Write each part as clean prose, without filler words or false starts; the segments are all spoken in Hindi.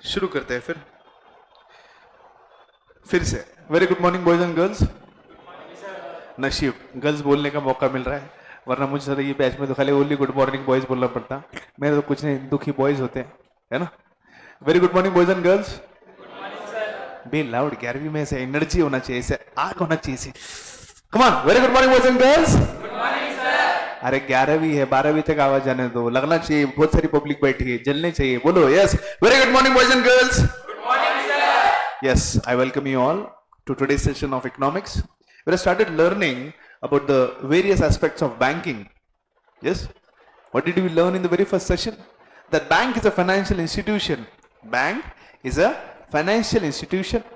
शुरू करते हैं फिर से। Very good morning boys and girls. नसीब गर्ल्स बोलने का मौका मिल रहा है, वरना मुझे सर ये बैच में तो खाली ओनली गुड मॉर्निंग बॉयज बोलना पड़ता। मेरे तो कुछ नहीं, दुखी बॉयज होते हैं, है ना। Very good morning boys and girls. Be loud, 11वीं में ऐसे एनर्जी होना चाहिए, ऐसे आग होना चाहिए। Come on, very good morning boys and girls. अरे 11वीं है, 12वीं तक आवाज जाने दो, लगना चाहिए बहुत सारी पब्लिक बैठी है, जलने चाहिए। बोलो yes, very good morning boys and girls. Yes, I welcome you all to today's session of economics. We have started learning about the various aspects of banking. Yes, what did we learn in the very first session? That bank is a financial institution. Bank is a financial institution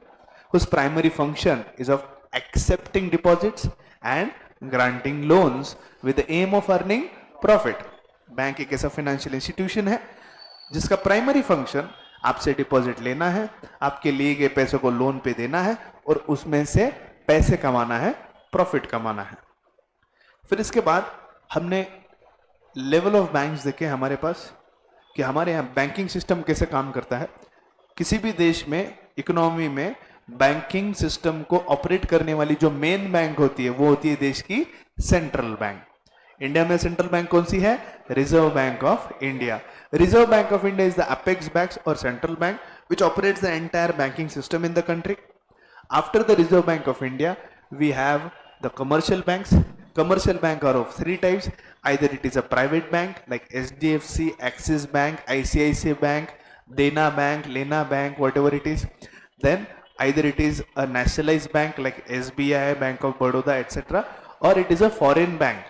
whose primary function is of accepting deposits and granting loans with the aim of earning profit. Bank एक ऐसा फाइनेंशियल इंस्टीट्यूशन है जिसका प्राइमरी फंक्शन आपसे डिपॉजिट लेना है, आपके लिए गए पैसों को लोन पे देना है और उसमें से पैसे कमाना है, प्रॉफिट कमाना है। फिर इसके बाद हमने लेवल ऑफ बैंक्स देखे हमारे पास, कि हमारे यहाँ बैंकिंग सिस्टम कैसे काम करता है। किसी भी देश में इकोनॉमी में बैंकिंग सिस्टम को ऑपरेट करने वाली जो मेन बैंक होती है वो होती है देश की सेंट्रल बैंक। इंडिया में सेंट्रल बैंक कौन सी है? Reserve bank of India. Reserve bank of India is the apex bank और central bank which operates the entire banking system in the country. After the Reserve Bank of India, we have the commercial banks. Commercial bank are of three types. Either it is a private bank like SDFC, Axis Bank, ICICI Bank, Dena Bank, Lena Bank, whatever it is. Then either it is a nationalized bank like SBI, Bank of Baroda, etc. or it is a foreign bank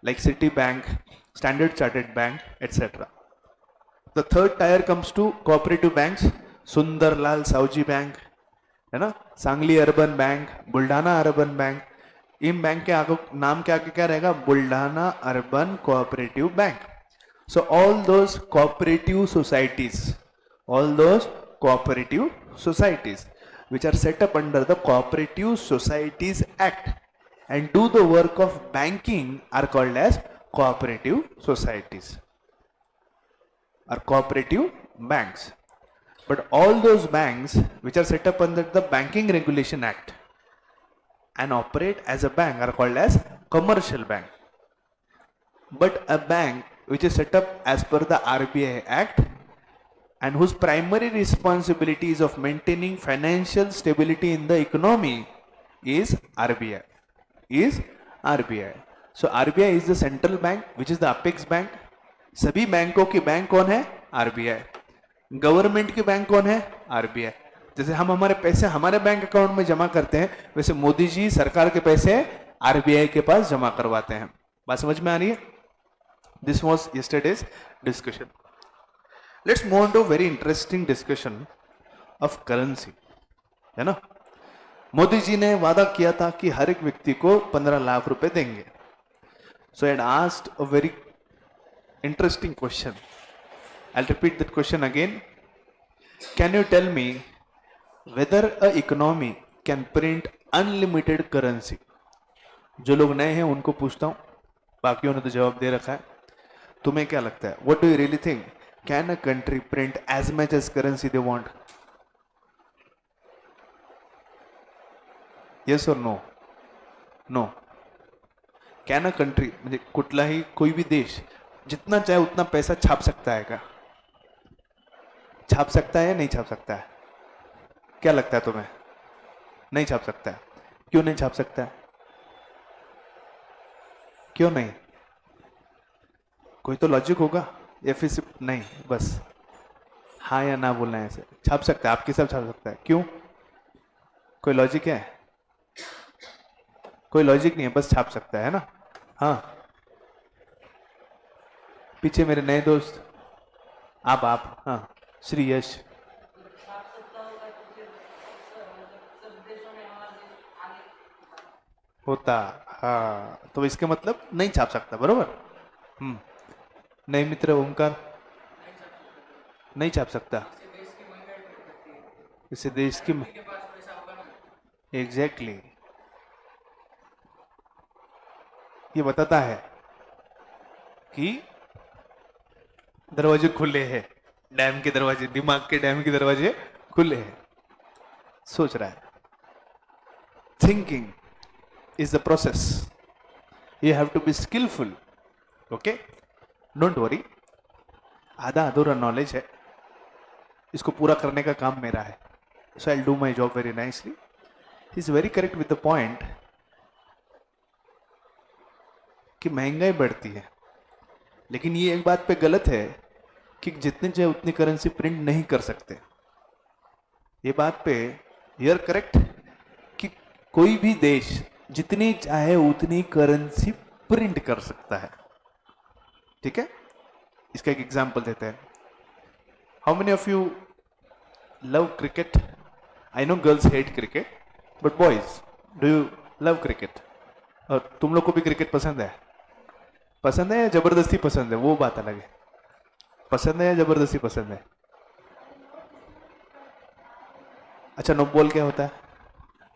like Citibank, Standard Chartered Bank, etc. The third tier comes to cooperative banks, Sundarlal Savji Bank, है ना, Sangli urban bank, Buldhana urban bank. इन बैंक के आगे नाम के आगे क्या रहेगा? Buldhana urban cooperative bank. So all those cooperative societies which are set up under the Cooperative Societies Act and do the work of banking are called as cooperative societies or cooperative banks. But all those banks which are set up under the Banking Regulation Act and operate as a bank are called as commercial bank. But a bank which is set up as per the RBI Act and whose primary responsibility is of maintaining financial stability in the economy is RBI. So RBI is the central bank which is the apex bank. सभी बैंकों की बैंक कौन है? आरबीआई। गवर्नमेंट की बैंक कौन है? आरबीआई। जैसे हम हमारे पैसे हमारे बैंक अकाउंट में जमा करते हैं, वैसे मोदी जी सरकार के पैसे आरबीआई के पास जमा करवाते हैं। बात समझ में आ रही है? This was yesterday's discussion. Let's move on to very interesting discussion of currency, है ना। मोदी जी ने वादा किया था कि हर एक व्यक्ति को 15 लाख रुपए देंगे। So I had asked a very interesting question. I'll repeat that question again. Can you tell me whether a economy can print unlimited currency? जो लोग नए हैं उनको पूछता हूं, बाकियों ने तो जवाब दे रखा है। तुम्हें क्या लगता है? What do you really think? Can a country print as much as currency they want? Yes or no? No. Can a country, म्हणजे कुठलाही कोई भी देश जितना चाहे उतना पैसा छाप सकता है क्या? छाप सकता है या नहीं छाप सकता है? क्या लगता है तुम्हें? नहीं छाप सकता है। क्यों नहीं छाप सकता है? क्यों नहीं? कोई तो लॉजिक होगा या फिर सिर्फ नहीं, बस हाँ या ना बोलना है। ऐसे छाप सकता है, आपके सब छाप सकता है। क्यों? कोई लॉजिक है? कोई लॉजिक नहीं है, बस छाप सकता है ना। हाँ, पीछे मेरे नए दोस्त, आप हाँ, श्री यश। होता, हाँ, तो इसके मतलब नहीं छाप सकता, बरोबर। नए मित्र ओमकार, नहीं छाप सकता। इसे देश की एग्जैक्टली ये बताता है कि दरवाजे खुले हैं, डैम के दरवाजे, दिमाग के डैम के दरवाजे खुले हैं, सोच रहा है. Thinking is the process. You have to be skillful. Okay, don't worry. आधा अधूरा नॉलेज है, इसको पूरा करने का काम मेरा है. So I do my job very nicely. He is very correct with the point कि महंगाई बढ़ती है, लेकिन ये एक बात पे गलत है कि जितने चाहे उतनी करेंसी प्रिंट नहीं कर सकते. ये बात पे यूर करेक्ट कि कोई भी देश जितनी चाहे उतनी करेंसी प्रिंट कर सकता है. ठीक है, इसका एक एग्जांपल देते हैं. How many of you love cricket? I know girls hate cricket, but boys, do you love cricket? और तुम लोग को भी क्रिकेट पसंद है? पसंद है या जबरदस्ती पसंद है, वो बात अलग है. पसंद है या जबरदस्ती पसंद है? अच्छा, नो बॉल क्या होता है?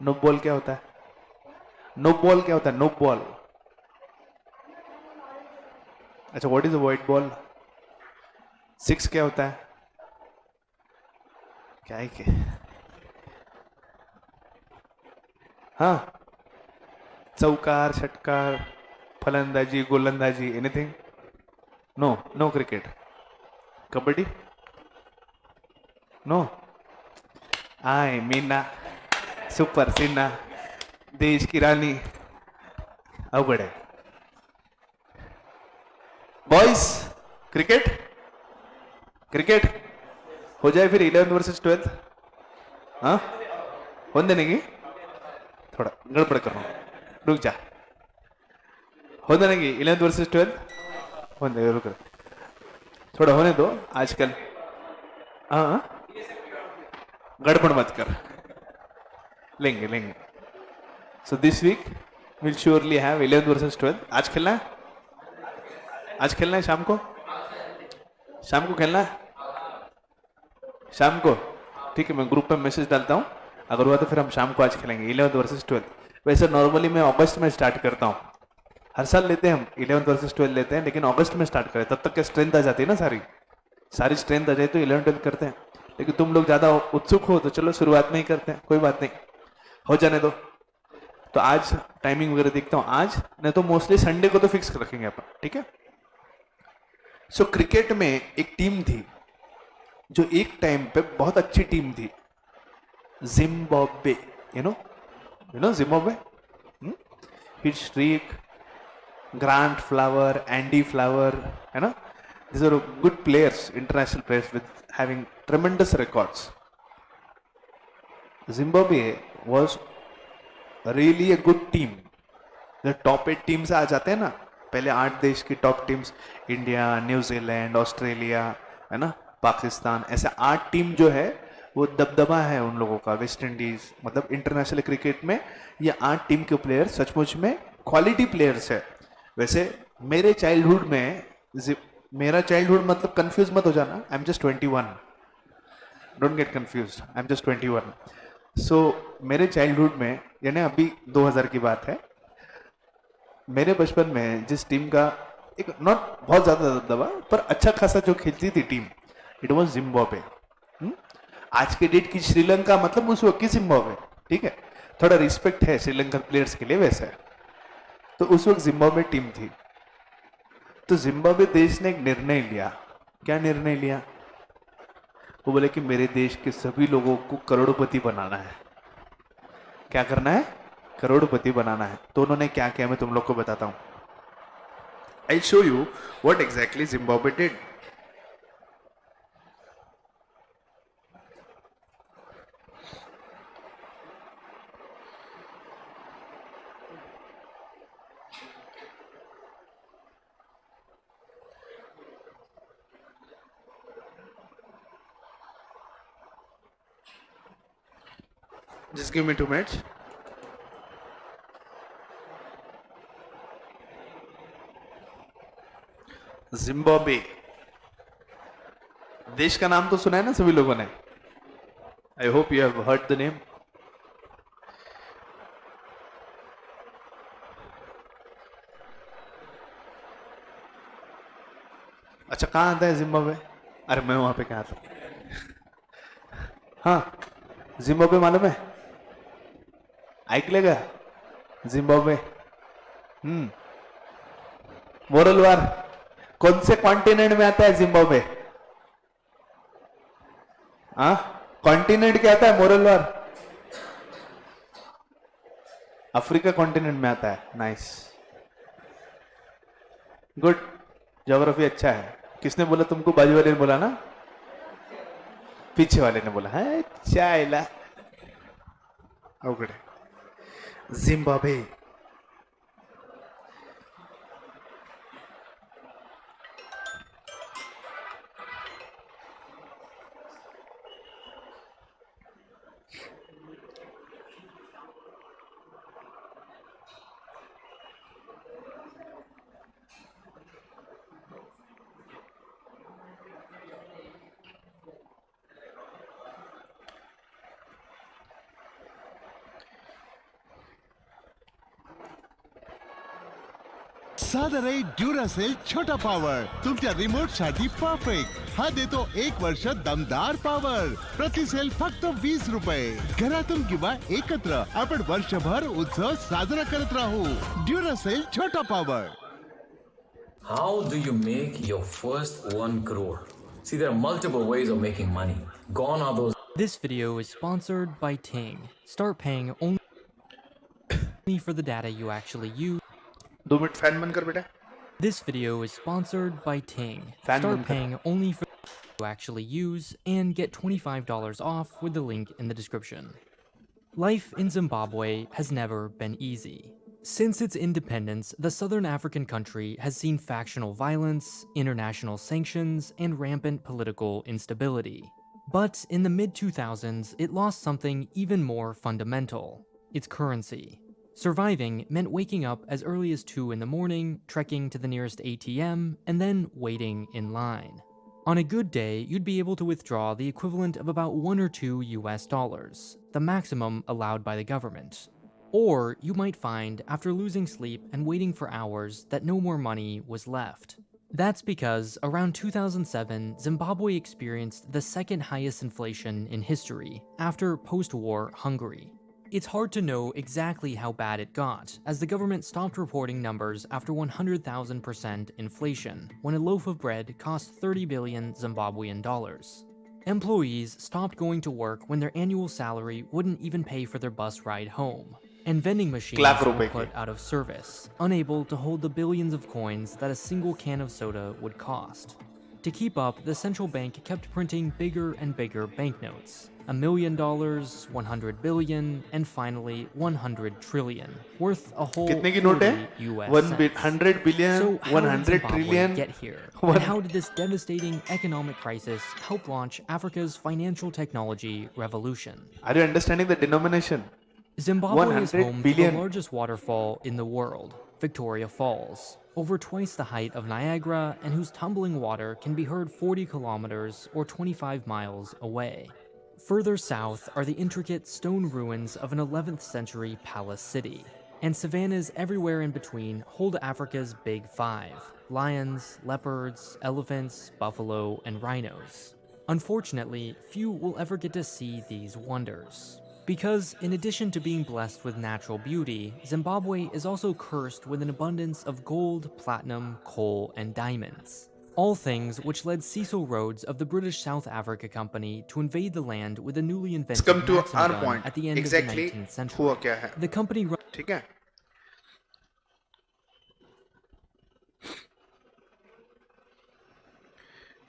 नो बॉल क्या होता है? नो बॉल क्या होता है? No ball. अच्छा, what is a white ball? Six क्या होता है? क्या है के? हाँ, चौकार, षटकार, फलंदाजी, गोलंदाजी, anything? No, no cricket. Kabaddi? No. I Meena, super सीना, देश की रानी. अवघड आहे. Boys, cricket? क्रिकेट हो जाए फिर 11th वर्सेस 12th. हाँ, होने देंगे. थोड़ा गड़बड़ कर रहा हूँ, रुक जा. होने देंगे 11th वर्सेस 12th. होने देंगे, रुक. थोड़ा होने दो आजकल. हाँ, गड़बड़ मत कर. लेंगे लेंगे. So this week will surely have 11th versus 12th. आज खेलना है? आज खेलना है शाम को? शाम को खेलना है? शाम को? ठीक है, मैं ग्रुप में मैसेज डालता हूँ. अगर हुआ तो फिर हम शाम को आज खेलेंगे 11th वर्सेस 12th. वैसे नॉर्मली मैं अगस्त में स्टार्ट करता हूँ. हर साल लेते हैं हम 11th वर्सेस 12 लेते हैं, लेकिन अगस्त में स्टार्ट करें तब तक क्या स्ट्रेंथ आ जाती है ना. सारी सारी स्ट्रेंथ आ जाए तो 11th 12 करते हैं. लेकिन तुम लोग ज्यादा उत्सुक हो तो चलो शुरुआत में ही करते हैं, कोई बात नहीं, हो जाने दो. तो आज टाइमिंग वगैरह देखता हूँ आज, नहीं तो मोस्टली संडे को तो फिक्स रखेंगे अपन. ठीक है. सो क्रिकेट में एक टीम थी जो एक टाइम पे बहुत अच्छी टीम थी, Zimbabwe. You know Zimbabwe. Hit streak, grant flower, Andy flower, है ना. These are good players, international players with having tremendous records. Zimbabwe was really a good team. The top 8 teams आ जाते हैं ना, पहले 8 देश की top teams, India, New Zealand, Australia, है ना, पाकिस्तान, ऐसे 8 टीम जो है वो दबदबा है उन लोगों का. वेस्ट इंडीज, मतलब इंटरनेशनल क्रिकेट में ये 8 टीम के प्लेयर सचमुच में क्वालिटी प्लेयर्स है. वैसे मेरे चाइल्डहुड में, मेरा चाइल्डहुड मतलब कंफ्यूज मत हो जाना, I am just 21. Don't get confuse, I am just 21. सो मेरे चाइल्डहुड में, यानी अभी 2000 की बात है, मेरे बचपन में जिस टीम का एक नॉट बहुत ज्यादा दबदबा पर अच्छा खासा जो खेलती थी टीम, इट वाज जिम्बाब्वे. आज के डेट की श्रीलंका मतलब उस वक्त की जिम्बाब्वे. ठीक है, थोड़ा रिस्पेक्ट है श्रीलंकन प्लेयर्स के लिए वैसे. तो उस वक्त जिम्बाब्वे टीम थी. तो जिम्बाब्वे देश ने एक निर्णय लिया. क्या निर्णय लिया? वो बोले कि मेरे देश के सभी लोगों को करोड़पति बनाना है. क्या करना है? करोड़पति बनाना है. तो उन्होंने क्या किया मैं तुम लोग को बताता हूं. I show you what exactly Zimbabwe did. Just give me 2 minutes. Zimbabwe देश का नाम तो सुना है ना सभी लोगों ने. I hope you have heard the name. अच्छा, कहां आता है जिम्बाब्वे? अरे मैं वहां पे क्या था। हाँ, जिम्बाब्वे मालूम है, ऐकले का जिम्बाब्वे? मोरल वार कौन से कॉन्टिनेंट में आता है जिम्बाब्वे? हाँ, कॉन्टिनेंट क्या आता है मोरल वार? अफ्रीका कॉन्टिनेंट में आता है। नाइस, गुड, ज्योग्राफी अच्छा है। किसने बोला तुमको? बाजू वाले ने बोला ना, पीछे वाले ने बोला है। चाइला अवघड आहे। जिम्बाब्वे सादर आहे ड्युरासेल छोटा पॉवर, तुमच्या रिमोट साठी परफेक्ट। हा देतो 1 वर्ष दमदार पॉवर। प्रति सेल फक्त 20 रुपये। घरातून किंवा एकत्र आपण वर्षभर उत्सव साजरा करत राहू। ड्युरासेल छोटा power. How do you make your first 1 crore? See, there are multiple ways of making money. Gone are those. This video is sponsored by Ting. Start paying only for the data you actually use. 2 minute fan बंद कर बेटा। This video is sponsored by Ting. Fan Start band paying only for the data you actually use and get $25 off with the link in the description. Life in Zimbabwe has never been easy. Since its independence, the southern African country has seen factional violence, international sanctions, and rampant political instability. But in the mid-2000s, it lost something even more fundamental: its currency. Surviving meant waking up as early as 2 in the morning, trekking to the nearest ATM, and then waiting in line. On a good day, you'd be able to withdraw the equivalent of about $1 or $2 US, the maximum allowed by the government. Or you might find, after losing sleep and waiting for hours, that no more money was left. That's because around 2007, Zimbabwe experienced the second highest inflation in history, after post-war Hungary. It's hard to know exactly how bad it got, as the government stopped reporting numbers after 100,000% inflation, when a loaf of bread cost 30 billion Zimbabwean dollars. Employees stopped going to work when their annual salary wouldn't even pay for their bus ride home. And vending machines were put out of service, unable to hold the billions of coins that a single can of soda would cost. To keep up, the central bank kept printing bigger and bigger banknotes. $1 million, 100 billion, and finally 100 trillion, worth a whole कितने की नोट है? 40 US 100 billion, So how did 100 Zimbabwe trillion. get here? And how did this devastating economic crisis help launch Africa's financial technology revolution? Are you understanding the denomination? Zimbabwe is 100 home to billion. the largest waterfall in the world, Victoria Falls, over twice the height of Niagara, and whose tumbling water can be heard 40 kilometers or 25 miles away. Further south are the intricate stone ruins of an 11th century palace city, and savannas everywhere in between hold Africa's Big Five: lions, leopards, elephants, buffalo, and rhinos. Unfortunately, few will ever get to see these wonders. Because, in addition to being blessed with natural beauty, Zimbabwe is also cursed with an abundance of gold, platinum, coal, and diamonds. All things which led Cecil Rhodes of the British South Africa Company to invade the land with a newly invented Let's come to Maxim our gun point. at the end Exactly of the 19th century. हुआ क्या है? The company ठीक है,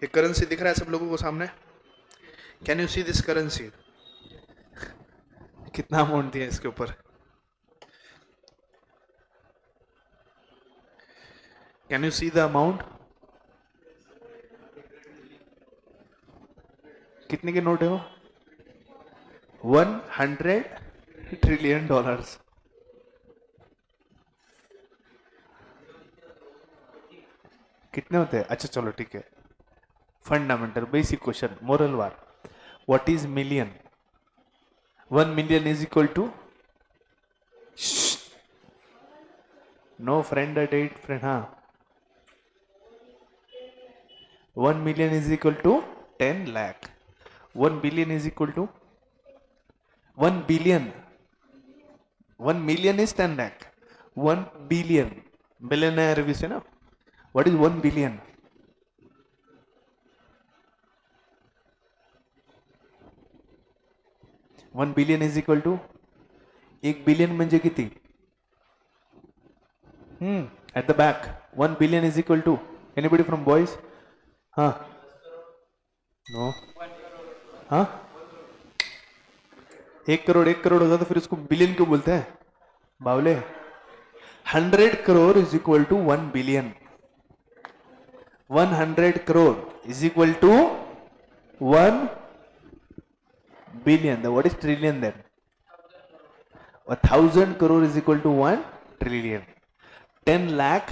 ये करेंसी दिख रहा है सब लोगों को सामने? Can you see this currency? कितना अमाउंट दिया इसके ऊपर? Can you see the amount? कितने के नोट है वो? 100 ट्रिलियन डॉलर्स। कितने होते हैं? अच्छा चलो ठीक है, fundamental basic question, moral war. What is million? 1 million is equal to, no friend at 8 friend, हाँ, 1 million is equal to 10 lakh. 1 billion is equal to 1 billion. 1 million is 10 lakh. 1 billion. Billionaire we say now. What is 1 billion? $1 billion is equal to 1 billion म्हणजे किती? At the back 1 billion is equal to anybody from boys? हाँ no हाँ 1 करोड़ होता तो फिर उसको बिलियन क्यों बोलते हैं बावले? 100 crore is equal to 1 billion. 100 crore is equal to 1 billion. What is trillion then? 1,000 crore is equal to 1 trillion. 10 lakh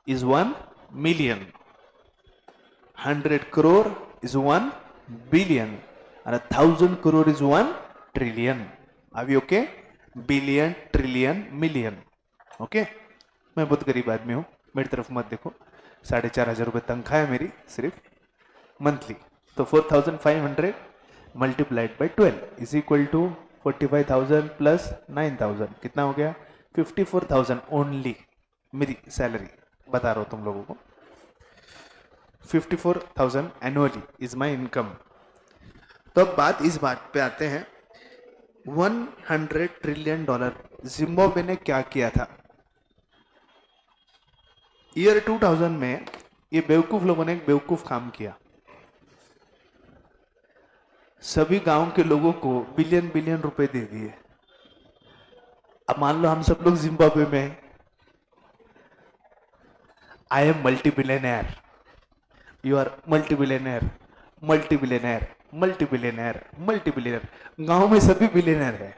is 1 million. 100 crore is 1 billion. And 1,000 crore is 1 trillion. Are we okay? Billion, trillion, million. Okay? मैं बहुत गरीब आदमी हूँ, मेरी तरफ मत देखो. 4,500 रुपये तनख्वाह है मेरी सिर्फ मंथली. तो 4,500 multiplied by 12 is equal to 45,000 plus 9,000. कितना हो गया? 54,000 ओनली मेरी सैलरी बता रहा हूँ तुम लोगों को. 54,000 एनुअली इज माई इनकम. तो अब बात इस बात पे आते हैं, $100 ट्रिलियन जिम्बाब्वे ने क्या किया था? ईयर 2000 में ये बेवकूफ लोगों ने एक बेवकूफ काम किया. सभी गांव के लोगों को बिलियन रुपए दे दिए. अब मान लो हम सब लोग जिम्बाब्वे में, I am multi billionaire, you are multi billionaire, multi billionaire, multi billionaire, multi billionaire. गांव में सभी बिलियनर है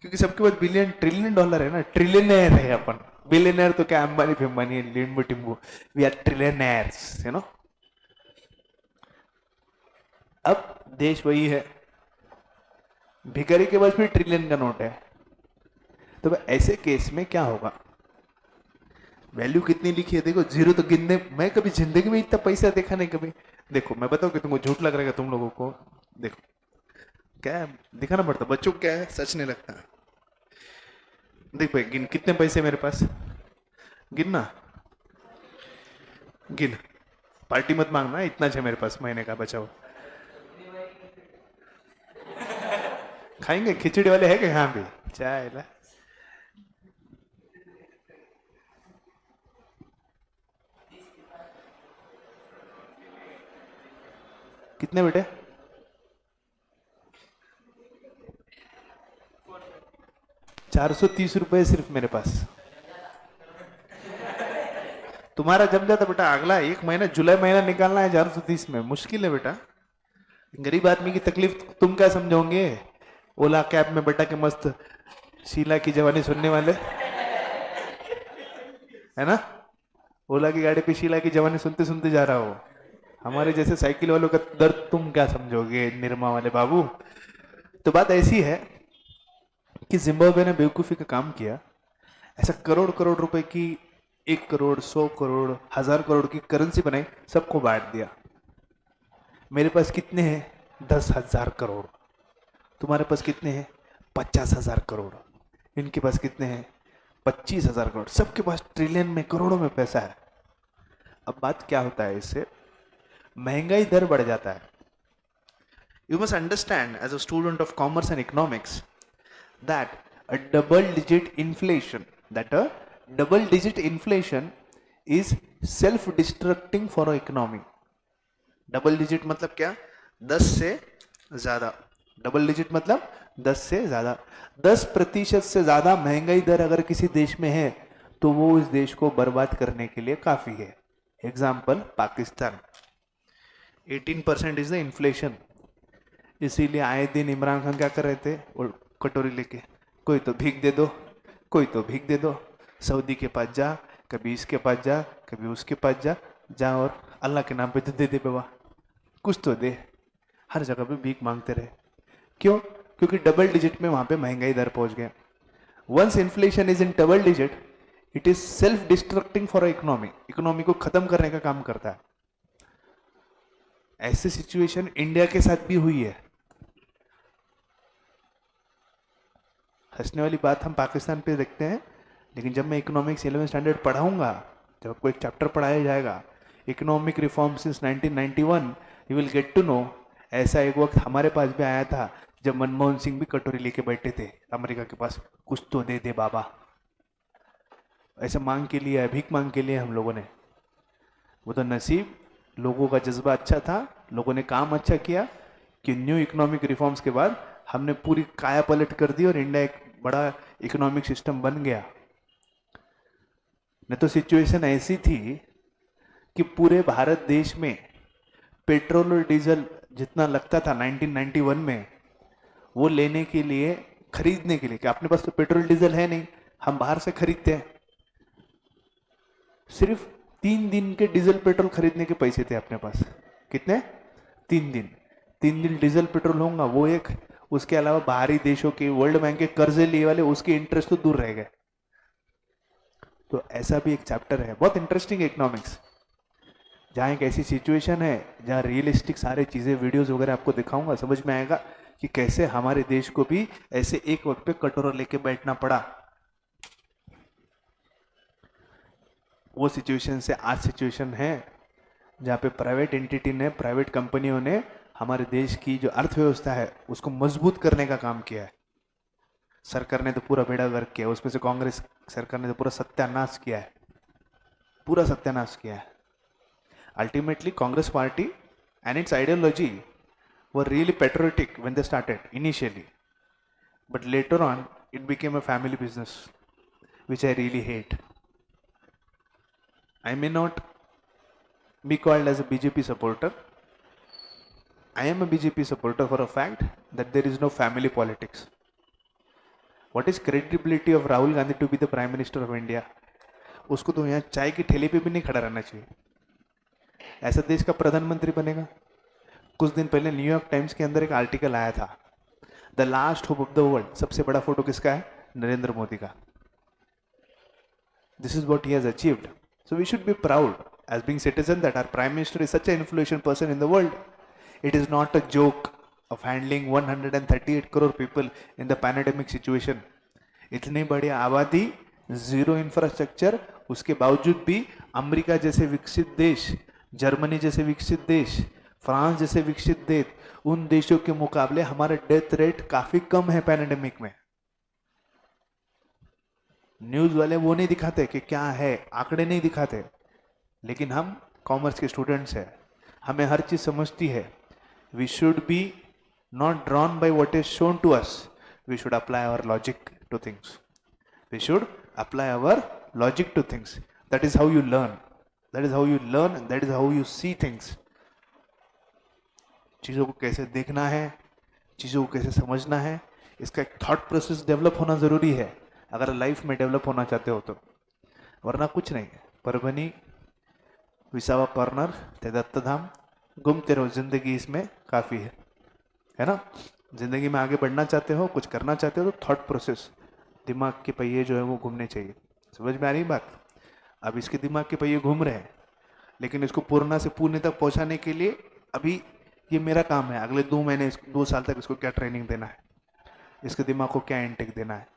क्योंकि सबके पास बिलियन ट्रिलियन डॉलर है ना. ट्रिलियनर है अपन. बिलियनर तो क्या अंबानी फिम्बानी लिम्बू टिम्बू. We are trillionaires, you know. अब देश वही है, भिखारी के पास भी ट्रिलियन का नोट है. तो ऐसे केस में क्या होगा? वैल्यू कितनी लिखी है देखो, जीरो तो गिनने, मैं कभी जिंदगी में इतना पैसा देखा नहीं कभी. देखो मैं बताऊं कि तुमको झूठ लग रहा है तुम लोगों को. देखो क्या है, दिखाना पड़ता बच्चों को, क्या है सच नहीं लगता. देख भाई गिन कितने पैसे मेरे पास, गिनना, गिन. पार्टी मत मांगना, इतना है मेरे पास महीने का बचाओ. खाएंगे खिचड़ी वाले है क्या यहाँ पे? चाय ला. कितने बेटे? 430 रुपए सिर्फ मेरे पास. तुम्हारा जम जाता बेटा. अगला एक महीना जुलाई महीना निकालना है 430 में, मुश्किल है बेटा. गरीब आदमी की तकलीफ तुम क्या समझोगे? ओला कैब में बैठा के मस्त शीला की जवानी सुनने वाले है ना. ओला की गाड़ी पे शीला की जवानी सुनते सुनते जा रहा हो. हमारे जैसे साइकिल वालों का दर्द तुम क्या समझोगे निरमा वाले बाबू. तो बात ऐसी है कि जिम्बाब्वे ने बेवकूफी का काम किया. ऐसा करोड़ करोड़ रुपए की, 1 करोड़, 100 करोड़, 1000 करोड़ की करेंसी बनाई, सबको बांट दिया. मेरे पास कितने हैं? 10,000 करोड़. तुम्हारे पास कितने हैं? 50,000 करोड़. इनके पास कितने हैं? 25,000 करोड़. सबके पास ट्रिलियन में, करोड़ों में पैसा है. अब बात क्या होता है इससे? महंगाई दर बढ़ जाता है. You must understand as a student of commerce and economics that a double digit inflation is self destructing for an economy. Double digit मतलब क्या? 10 से ज्यादा. डबल डिजिट मतलब 10 से ज्यादा. 10% से ज्यादा महंगाई दर अगर किसी देश में है तो वो इस देश को बर्बाद करने के लिए काफी है. Example Pakistan, 18% is the inflation. इसीलिए आए दिन इमरान खान क्या कर रहे थे? और कटोरी लेके, कोई तो भीख दे दो, कोई तो भीख दे दो. सऊदी के पास जा, कभी इसके पास जा, कभी उसके पास जा और अल्लाह के नाम पे तो दे दे बाबा, कुछ तो दे. हर जगह पे भीख मांगते रहे. क्यों? क्योंकि डबल डिजिट में वहां पे महंगाई दर पहुंच गया. Once inflation is in double digit, it is self destructing for economy, economy को खत्म करने का काम करता है। ऐसी सिचुएशन इंडिया के साथ भी हुई है। हंसने वाली बात हम पाकिस्तान पे देखते हैं, लेकिन जब मैं इकोनॉमिक्स 11th स्टैंडर्ड पढ़ाऊंगा, जब आपको एक चैप्टर पढ़ाया जाएगा economic reform since 1991, you will get to know ऐसा एक वक्त हमारे पास भी आया था जब मनमोहन सिंह भी कटोरी लेके बैठे थे अमेरिका के पास, कुछ तो दे दे बाबा, ऐसा मांग के लिए, भीख मांग के लिए हम लोगों ने। वो तो नसीब, लोगों का जज्बा अच्छा था, लोगों ने काम अच्छा किया कि न्यू इकोनॉमिक रिफॉर्म्स के बाद हमने पूरी काया पलट कर दी और इंडिया एक बड़ा इकोनॉमिक सिस्टम बन गया। नहीं तो सिचुएशन ऐसी थी कि पूरे भारत देश में पेट्रोल और डीजल जितना लगता था 1991 में, वो लेने के लिए, खरीदने के लिए, कि अपने पास तो पेट्रोल डीजल है नहीं, हम बाहर से खरीदते हैं। सिर्फ 3 दिन के डीजल पेट्रोल खरीदने के पैसे थे अपने पास। कितने? 3 दिन। 3 दिन डीजल पेट्रोल होगा वो एक, उसके अलावा बाहरी देशों के, वर्ल्ड बैंक के कर्जे लिए वाले, उसके इंटरेस्ट तो दूर रह गए। तो ऐसा भी एक चैप्टर है बहुत इंटरेस्टिंग इकोनॉमिक्स, जहाँ एक ऐसी सिचुएशन है जहाँ रियलिस्टिक सारे चीजें, वीडियोस वगैरह आपको दिखाऊंगा, समझ में आएगा कि कैसे हमारे देश को भी ऐसे एक वक्त पे कटोरा लेके बैठना पड़ा। वो सिचुएशन से आज सिचुएशन है जहाँ पे प्राइवेट एंटिटी ने, प्राइवेट कंपनियों ने हमारे देश की जो अर्थव्यवस्था है उसको मजबूत करने का काम किया है। सरकार ने तो पूरा बेड़ा गर्क किया, उसमें से कांग्रेस सरकार ने तो पूरा सत्यानाश किया है, पूरा सत्यानाश किया है। Ultimately Congress party and its ideology were really patriotic when they started initially, but later on it became a family business, which I really hate. I may not be called as a BJP supporter. I am a BJP supporter for a fact that there is no family politics. What is credibility of Rahul Gandhi to be the Prime Minister of India? उसको तो यहाँ चाय की ठेले पे भी नहीं खड़ा रहना चाहिए। ऐसा देश का प्रधानमंत्री बनेगा। कुछ दिन पहले न्यूयॉर्क टाइम्स के अंदर एक आर्टिकल आया था, the last hope of the world, सबसे बड़ा फोटो किसका है? नरेंद्र मोदी का। This is what he has achieved, so we should be proud as being citizen that our prime minister is such an influential person in the world. It is not a joke of handling 138 crore people in the pandemic situation. इतनी बड़ी आबादी, जीरो इंफ्रास्ट्रक्चर, उसके बावजूद भी अमेरिका जैसे विकसित देश, जर्मनी जैसे विकसित देश, फ्रांस जैसे विकसित देश, उन देशों के मुकाबले हमारा डेथ रेट काफी कम है पैंडेमिक में. न्यूज वाले वो नहीं दिखाते कि क्या है, आंकड़े नहीं दिखाते, लेकिन हम कॉमर्स के स्टूडेंट्स हैं, हमें हर चीज समझती है. We should be not drawn by what is shown to us. We should apply our logic to things. We should apply our logic to things. That is how you learn. That is how you learn and that is how you see things. चीज़ों को कैसे देखना है, चीज़ों को कैसे समझना है, इसका एक थॉट प्रोसेस डेवलप होना ज़रूरी है अगर लाइफ में डेवलप होना चाहते हो तो, वरना कुछ नहीं. परभनी, विसावा कॉर्नर, ते दत्तधाम, घूमते रहो, जिंदगी इसमें काफ़ी है ना. जिंदगी में आगे बढ़ना चाहते हो, कुछ करना चाहते हो तो थॉट प्रोसेस, दिमाग के पहिए जो है वो घूमने चाहिए. समझ में आ रही बात? अब इसके दिमाग के पहिए घूम रहे हैं, लेकिन इसको पूर्णा से पूर्णे तक पहुंचाने के लिए अभी ये मेरा काम है. अगले 2 महीने 2 साल तक इसको क्या ट्रेनिंग देना है, इसके दिमाग को क्या इंटेक देना है,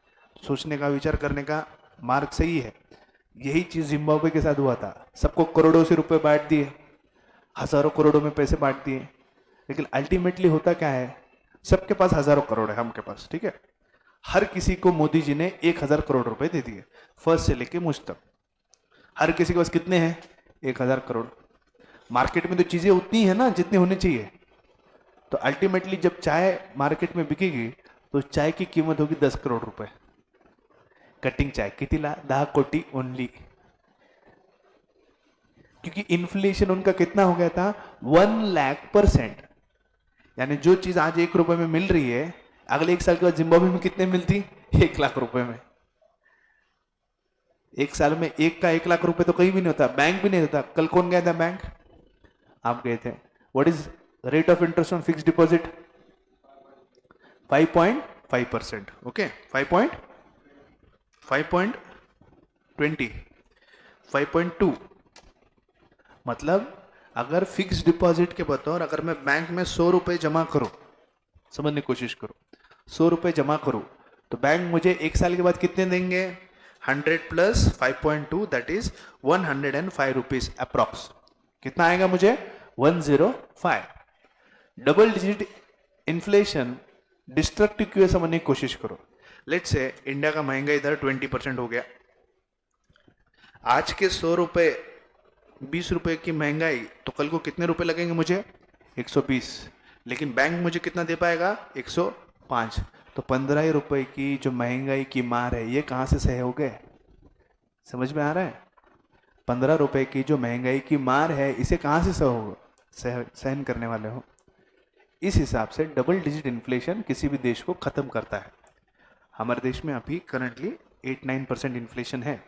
सोचने का, विचार करने का मार्ग सही है. यही चीज़ जिम्बाब्वे के साथ हुआ था. सबको करोड़ों से रुपए बांट दिए, हजारों करोड़ों में पैसे बांट दिए, लेकिन अल्टीमेटली होता क्या है, सबके पास हजारों करोड़ है, हमके पास, ठीक है. हर किसी को मोदी जी ने 1000 करोड़ रुपए दे दिए, फर्स्ट से लेके मुझ तक. हर किसी के पास कितने हैं? 1000 करोड़. मार्केट में तो चीजें उतनी है ना जितनी होनी चाहिए. तो अल्टीमेटली जब चाय मार्केट में बिकेगी तो चाय की कीमत होगी 10 करोड़ रुपए. कटिंग चाय कितीला? 10 कोटी ओनली. क्योंकि इन्फ्लेशन उनका कितना हो गया था? 1,00,000%. यानी जो चीज आज 1 रुपए में मिल रही है, अगले 1 साल के बाद जिम्बाब्वे में कितने मिलती? 1 लाख रुपए में. 1 साल में 1 का 1 लाख रुपए तो कहीं भी नहीं होता, बैंक भी नहीं होता. कल कौन गया था बैंक? आप गए थे. What is rate of interest on fixed deposit? 5.5%. Okay, 5.5. 20, 5.2 मतलब अगर फिक्स डिपॉजिट के बतौर अगर मैं बैंक में 100 रुपए जमा करूं, समझने की कोशिश करो, 100 रुपए जमा करूं तो बैंक मुझे एक साल के बाद कितने देंगे? 100 plus 5.2 that is 105 rupees approx. कितना आएगा मुझे? 105। डबल डिजिट इन्फ्लेशन डिस्ट्रक्टिव क्यों है समझने की कोशिश करो। लेट्स से इंडिया का महंगाई दर 20% हो गया। आज के 100 रुपए 20 रुपए की महंगाई तो कल को कितने रुपए लगेंगे मुझे? 120। लेकिन बैंक मुझे कितना दे पाएगा? 105। तो 15 रुपए की जो महंगाई की मार है ये कहां से सह हो गए? समझ में आ रहा है? 15 रुपए की जो महंगाई की मार है इसे कहां से सहन करने वाले हो? इस हिसाब से डबल डिजिट इन्फ्लेशन किसी भी देश को खत्म करता है। हमारे देश में अभी करंटली 8-9% इन्फ्लेशन है।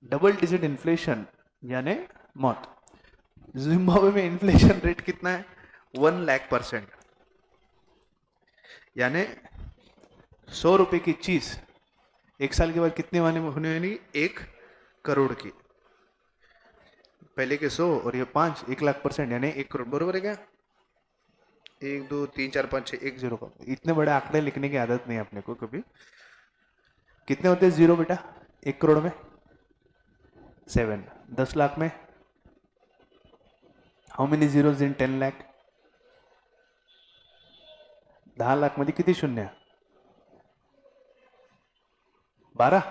डबल डिजिट इन्फ्लेशन यानी मौत। जिम्बाब्वे में इन्फ्लेशन रेट कितना है? 1,00,000%। यानी 100 रुपए की चीज एक साल के बाद कितने होने वाली? 1 करोड़ की। पहले के 100 और ये 5, 1,00,000% यानी 1 करोड़। बरोबर है क्या? 1 2 3 4 5 6 1 0 का इतने बड़े आंकड़े लिखने की आदत नहीं है अपने को कभी। कितने होते हैं जीरो बेटा 1 करोड़ में? 7। 10 लाख में how many zeros in 10 lakh? 10 lakh मध्ये किती शून्य? 12।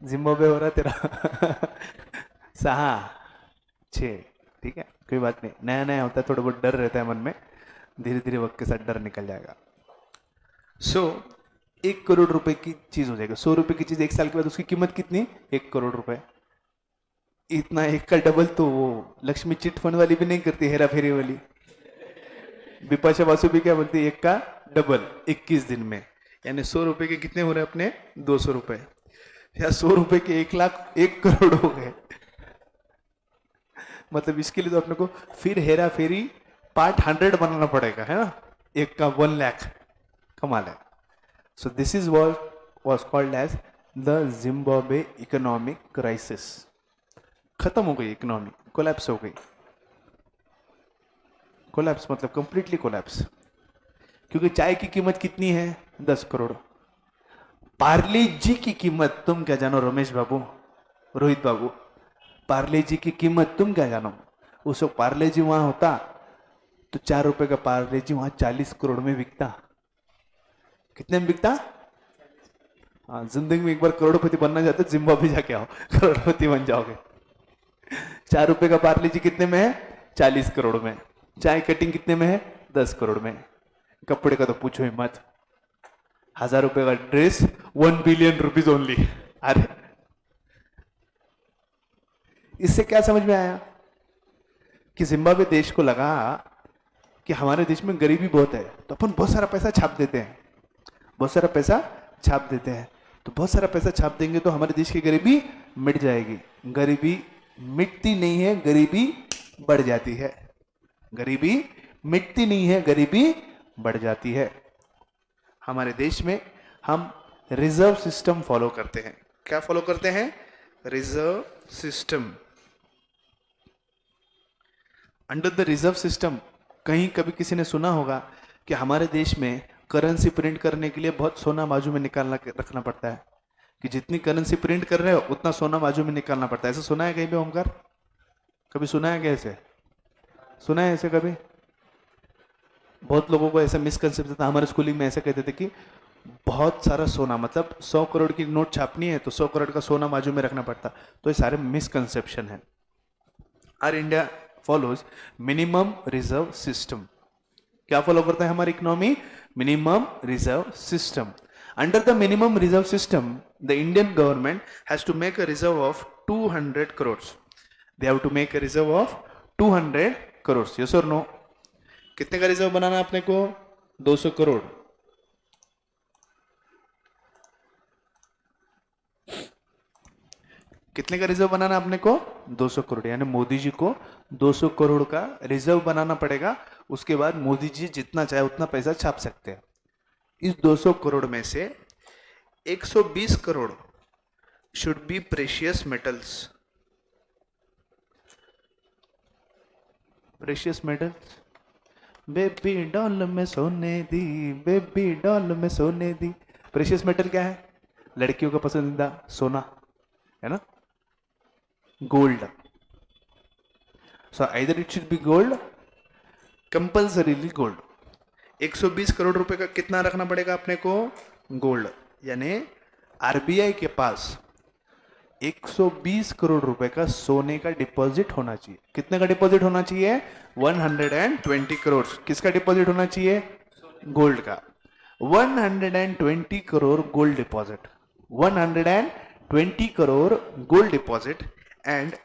जिम्बाब्वे हो रहा तेरा 6 6। ठीक है कोई बात नहीं, नया नया होता है, थोड़ा बहुत डर रहता है मन में, धीरे धीरे वक्त के साथ डर निकल जाएगा। सो 1 करोड़ रुपए की चीज हो जाएगी। 100 रुपए की चीज एक साल के बाद उसकी कीमत कितनी? 1 करोड़ रुपए। इतना एक का डबल तो वो लक्ष्मी चिट फंड वाली भी नहीं करती, हेरा फेरी वाली। बिपाशा बासु भी क्या बोलती है? 1 का डबल 21 दिन में। यानी 100 रुपए के कितने हो रहे अपने? 200 रुपए। या 100 रुपए के 1 लाख 1 करोड़ हो गए। मतलब इसके लिए तो अपने को फिर हेरा फेरी पार्ट 100 बनाना पड़ेगा, है ना? 1 का 1 लाख। कमाल है। So this is was called as the Zimbabwe economic crisis. खत्म हो गई इकोनॉमी, कोलैप्स हो गई। कोलैप्स मतलब कंप्लीटली कोलैप्स। क्योंकि चाय की कीमत कितनी है? 10 करोड़। पार्ले जी की कीमत तुम क्या जानो रमेश बाबू, रोहित बाबू? पार्ले जी की कीमत तुम क्या जानो? उस वक्त पार्ले जी वहां होता तो 4 रुपए का पार्ले जी वहां 40 करोड़ में बिकता। कितने में बिकता? हाँ, जिंदगी में एक बार करोड़पति बनना चाहते जिम्बाब्वे जाके आओ, करोड़पति बन जाओगे। 4 रुपए का पार्ले जी कितने में है? 40 करोड़ में। चाय कटिंग कितने में है? 10 करोड़ में। कपड़े का तो पूछो ही मत। 1000 रुपए का ड्रेस 1 बिलियन रुपीज ओनली। अरे इससे क्या समझ में आया? कि जिम्बाब्वे देश को लगा कि हमारे देश में गरीबी बहुत है तो अपन बहुत सारा पैसा छाप देते हैं, बहुत सारा पैसा छाप देते हैं। तो बहुत सारा पैसा छाप देंगे तो हमारे देश की गरीबी मिट जाएगी। गरीबी मिटती नहीं है, गरीबी बढ़ जाती है। गरीबी मिटती नहीं है, गरीबी बढ़ जाती है। हमारे देश में हम रिजर्व सिस्टम फॉलो करते हैं। क्या फॉलो करते हैं? Reserve system. Under the reserve system कहीं कभी किसी ने सुना होगा कि हमारे देश में करेंसी प्रिंट करने के लिए बहुत सोना बाजू में निकालना रखना पड़ता है, कि जितनी करेंसी प्रिंट कर रहे हो उतना सोना बाजू में निकालना पड़ता है। ऐसा सुना है कहीं पे ओमकार? कभी सुना है क्या ऐसे? सुना है ऐसे कभी? बहुत लोगों को ऐसा मिसकंसेप्शन था। हमारे स्कूलिंग में ऐसा कहते थे कि बहुत सारा सोना, मतलब 100 करोड़ की नोट छापनी है तो 100 करोड़ का सोना बाजू में रखना पड़ता। तो ये सारे मिसकंसेप्शन है। Our India follows minimum reserve system. क्या फॉलो करता है हमारी economy? Minimum reserve system. Under the minimum reserve system the Indian government has to make a reserve of 200 crore. They have to make a reserve of 200 crore. Yes और नो? कितने का रिजर्व बनाना अपने को? 200 करोड़। कितने का रिजर्व बनाना अपने को? 200 करोड़। यानी मोदी जी को 200 करोड़ का रिजर्व बनाना पड़ेगा। उसके बाद मोदी जी जितना चाहे उतना पैसा छाप सकते हैं। इस 200 करोड़ में से 120 crore should be precious metals. Precious metals. Baby doll में सोने दी, बेबी डॉल में सोने दी. प्रेशियस मेटल क्या है? लड़कियों का पसंदीदा सोना है ना, gold. So either it should be gold, compulsorily gold. 120 crore रुपए का कितना रखना पड़ेगा अपने को? गोल्ड. यानी आरबीआई के पास 120 करोड़ रुपए का सोने का डिपॉजिट होना चाहिए. कितने का डिपॉजिट होना चाहिए? 120 करोड़. किसका डिपॉजिट होना चाहिए? गोल्ड का. 120 crore gold deposit, 120 crore gold deposit and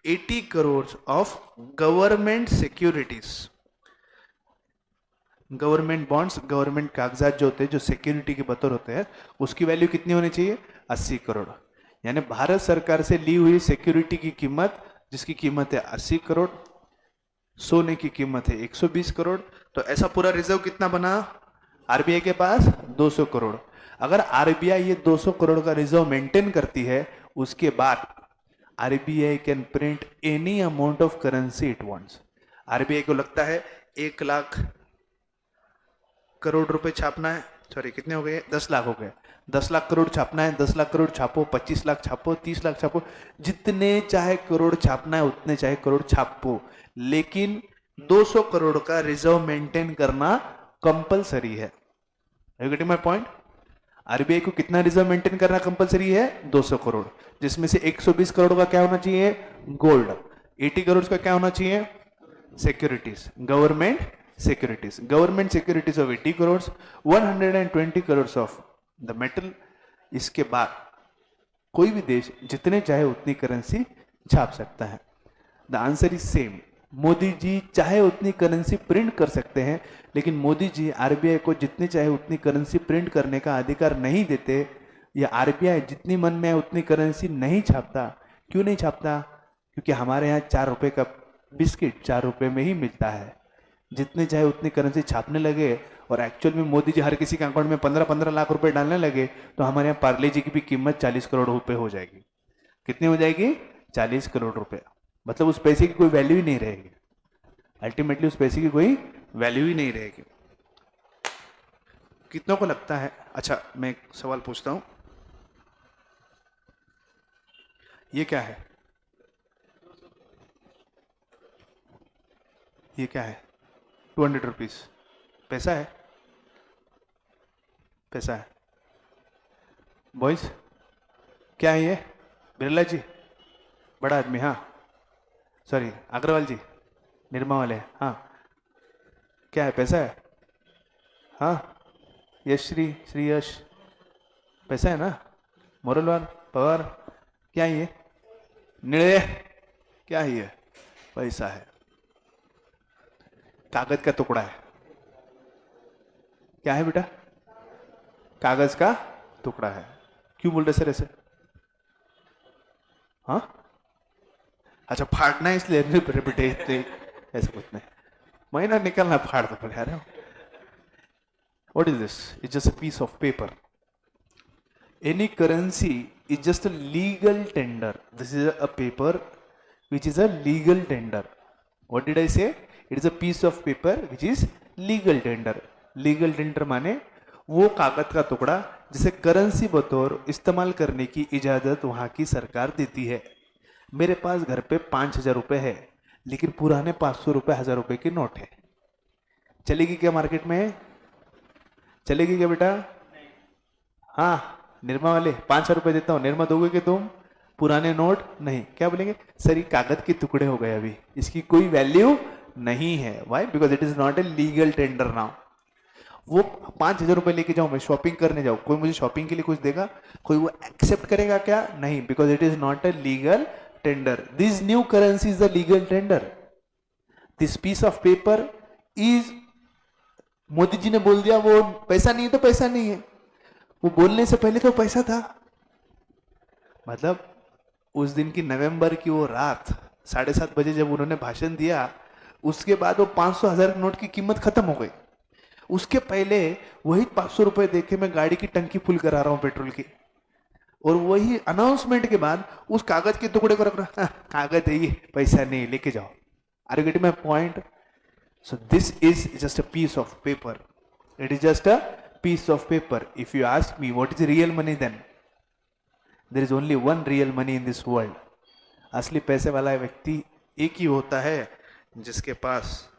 80 crore of government securities. Government bonds, government कागजात जो होते हैं, जो सिक्योरिटी के बतौर होते हैं, उसकी वैल्यू कितनी होनी चाहिए? 80 करोड़. यानी भारत सरकार से ली हुई सिक्योरिटी की कीमत, जिसकी कीमत है 80 करोड़, सोने की कीमत है 120 करोड़. तो ऐसा पूरा रिजर्व कितना बना आरबीआई के पास? 200 करोड़. अगर आरबीआई ये 200 करोड़ का रिजर्व मेंटेन करती है, उसके बाद RBI can print any amount of currency it wants. RBI को लगता है 1 लाख करोड़ रुपए छापना है, सॉरी कितने हो गए? 10 लाख हो गए. 10 लाख करोड़ छापना है, 10 लाख करोड़ छापो, 25 लाख छापो, 30 लाख छापो, जितने चाहे करोड़ छापना है उतने चाहे करोड़ छापो, लेकिन 200 करोड़ का रिजर्व मेंटेन करना कंपलसरी है. You getting my point? RBI को कितना रिजर्व मेंटेन करना कंपलसरी है? 200 करोड़, जिसमें से 120 करोड़ का क्या होना चाहिए? गोल्ड. 80 करोड़ का क्या होना चाहिए? Securities, government securities. Government securities of 80 crore, 120 crore of the metal. इसके बाद कोई भी देश जितने चाहे उतनी करेंसी छाप सकता है. The answer is same. Modi ji चाहे उतनी करेंसी प्रिंट कर सकते हैं, लेकिन मोदी जी आरबीआई को जितने चाहे उतनी करेंसी प्रिंट करने का अधिकार नहीं देते, या आरबीआई जितनी मन में है उतनी करेंसी नहीं छापता. क्यों नहीं छापता? क्योंकि हमारे यहाँ 4 रुपए का बिस्किट 4 रुपए में ही मिलता है. जितने चाहे उतनी करेंसी छापने लगे और एक्चुअल में मोदी जी हर किसी के अकाउंट में 15-15 लाख रुपए डालने लगे, तो हमारे यहाँ पार्ले जी की भी कीमत 40 करोड़ रुपए हो जाएगी. कितनी हो जाएगी? 40 करोड़ रुपए. मतलब उस पैसे की कोई वैल्यू ही नहीं रहेगी. अल्टीमेटली उस पैसे की कोई वैल्यू ही नहीं रहेगी. कितनों को लगता है? अच्छा, मैं एक सवाल पूछता हूं, ये क्या है? ये क्या है? 200 रुपीज. पैसा है? पैसा है. बॉयज क्या है ये? बिरला जी बड़ा आदमी, हाँ सॉरी अग्रवाल जी निर्मा वाले, हाँ क्या है? पैसा है? हाँ यश श्री यश पैसा है ना? मोरलवार पवार क्या है ये? निळे क्या है ये? पैसा है. कागज का टुकड़ा है. क्या है बेटा? कागज का टुकड़ा है. क्यों बोल रहे सर ऐसे? हाँ अच्छा, फाड़ना है इसलिए बेटे ऐसा कुछ नहीं. महीना निकलना फाड़ दो यार. What is this? It's just a piece of paper. Any currency is just a legal tender. This is a paper which is a legal tender. What did I say? It is a piece of paper which is legal tender. Legal tender माने वो कागज का टुकड़ा जिसे करेंसी बतौर इस्तेमाल करने की इजाजत वहां की सरकार देती है. मेरे पास घर पे 5,000 रुपए है, लेकिन पुराने 500 रुपए 1,000 रुपए के नोट है. चलेगी क्या मार्केट में? चलेगी क्या बेटा? हाँ निर्मा वाले 500 रुपए देता हूं, निर्मा दोगे कि तुम? पुराने नोट नहीं. क्या बोलेंगे? सर ये कागज के टुकड़े हो गए, अभी इसकी कोई वैल्यू नहीं है. Why? Because it is not a legal tender now. वो 5,000 रुपए लेके जाऊं, मैं शॉपिंग करने जाऊं, कोई मुझे शॉपिंग के लिए कुछ देगा? कोई वो एक्सेप्ट करेगा क्या? नहीं, because it is not a legal tender. This new currency is a legal tender. This piece of paper is, Modi ji ने बोल दिया वो पैसा नहीं है तो पैसा नहीं है. वो बोलने से पहले तो पैसा था. मतलब उस दिन की नवंबर की वो रात 7:30 बजे जब उन्होंने भाषण दिया, उसके बाद वो 500,000 नोट की कीमत खत्म हो गई. उसके पहले वही 500 रुपए देके मैं गाड़ी की टंकी फुल करा रहा हूं पेट्रोल की, और वही अनाउंसमेंट के बाद उस कागज के टुकड़े को रख रहा, "हाँ, कागज है ये, पैसा नहीं, लेके जाओ।" Are you getting my point? So this is just a piece of paper. It is just a piece of paper. If you ask me what is real money, then there is only one real money in this world. असली पैसे वाला व्यक्ति एक ही होता है जिसके पास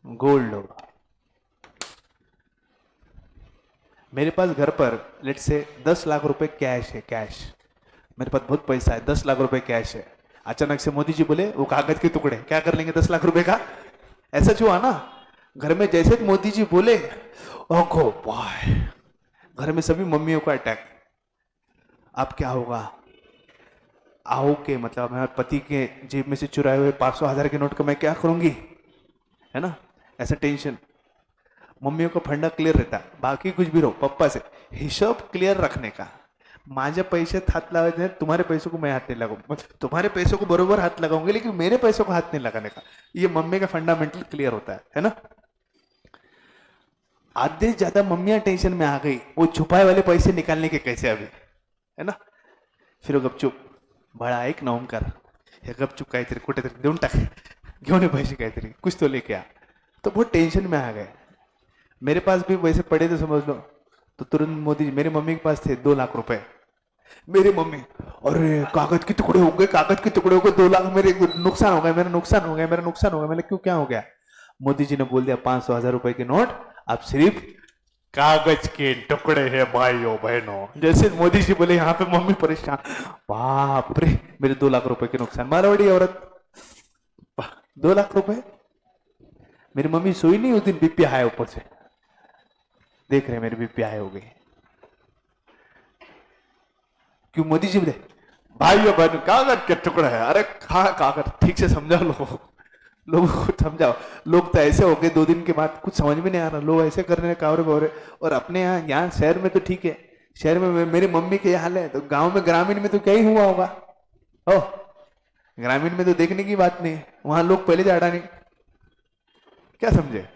गोल्ड होगा. मेरे पास घर पर लेट से 10 लाख रुपए कैश है, कैश. मेरे पास बहुत पैसा है, 10 लाख रुपए कैश है. अचानक से मोदी जी बोले वो कागज के टुकड़े क्या कर लेंगे 10 लाख रुपए का? ऐसा जो हुआ ना, घर में जैसे मोदी जी बोले, ओहो बाय, घर में सभी मम्मियों का अटैक. अब क्या होगा? आओ के मतलब हमारे पति के जेब में से चुराए हुए 500,000 के नोट का मैं क्या करूंगी, है ना? ऐसा टेंशन. मम्मियों का फंडा क्लियर रहता, बाकी कुछ भी रहो, पप्पा से हिसाब क्लियर रखने का. माझ्या पैशात हात लावायचे नाही, तुम्हारे पैसों को मैं हाथ नहीं लगाऊंगा. तुम्हारे पैसों को बरोबर हाथ लगाऊंगे, लेकिन मेरे पैसों को हाथ नहीं लगाने का. ये मम्मी का फंडामेंटल क्लियर होता है ना? आधे ज्यादा मम्मियां टेंशन में आ गई, वो छुपाए वाले पैसे निकालने के कैसे अभी, है ना? फिर वो गपचूप बळा ऐक ना ओमकार, हे गपचूप काहीतरी कुठेतरी देऊन टाक, घेऊन ये पैसे काहीतरी, कुछ तो लेके आ. तो बहुत टेंशन में आ गए. मेरे पास भी वैसे पड़े थे समझ लो, तो तुरंत मोदी जी, मेरी मम्मी के पास थे 2 लाख रुपए. मेरी मम्मी, अरे कागज के टुकड़े हो गए, कागज के टुकड़े हो गए, 2 लाख मेरे नुकसान हो गया, मेरा नुकसान हो गया, मेरा नुकसान हो गया. मैंने क्यों, क्या हो गया? मोदी जी ने बोल दिया 500 1000 रुपए के नोट अब सिर्फ कागज के टुकड़े हैं भाइयों बहनों. जैसे मोदी जी बोले यहाँ पे मम्मी परेशान, बाप रे मेरे 2 लाख रुपए के नुकसान. मारवाड़ी औरत 2 लाख रुपए. मेरी मम्मी सोई नहीं उस दिन, बीपी हाई ऊपर से देख रहे मेरी बीपी हाई हो गई. क्यों? मोदी जी बोले भाइयों बहनों कागज के टुकड़े है. अरे कागज ठीक से समझाओ, लोगों को समझाओ. लोग तो ऐसे हो गए 2 दिन के बाद, कुछ समझ में नहीं आ रहा. लोग ऐसे कर रहे हैं कावरे बावरे. और अपने यहाँ शहर में तो ठीक है, शहर में मेरी मम्मी के हाल है, तो गांव में ग्रामीण में तो क्या ही हुआ होगा. ओ ग्रामीण में तो देखने की बात नहीं, वहां लोग पहले से अड़ा नहीं. क्या समझे?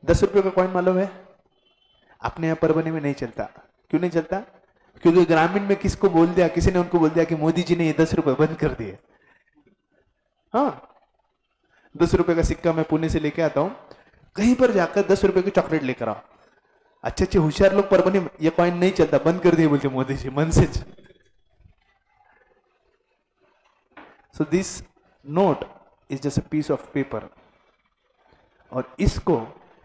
10 रुपये का कॉइन मालूम है? अपने यहाँ परभनी में नहीं चलता. क्यों नहीं चलता? क्योंकि ग्रामीण में किसको बोल दिया, किसी ने उनको बोल दिया कि मोदी जी ने ये 10 रुपए बंद कर दिए. हाँ, 10 रुपए का सिक्का मैं पुणे से लेके आता हूं, कहीं पर जाकर 10 रुपए की चॉकलेट लेकर आओ. अच्छे अच्छे होशियार लोग परभनी में, ये कॉइन नहीं चलता, बंद कर दिए बोलते मोदी जी मन से. So this note is just a piece of paper, और इसको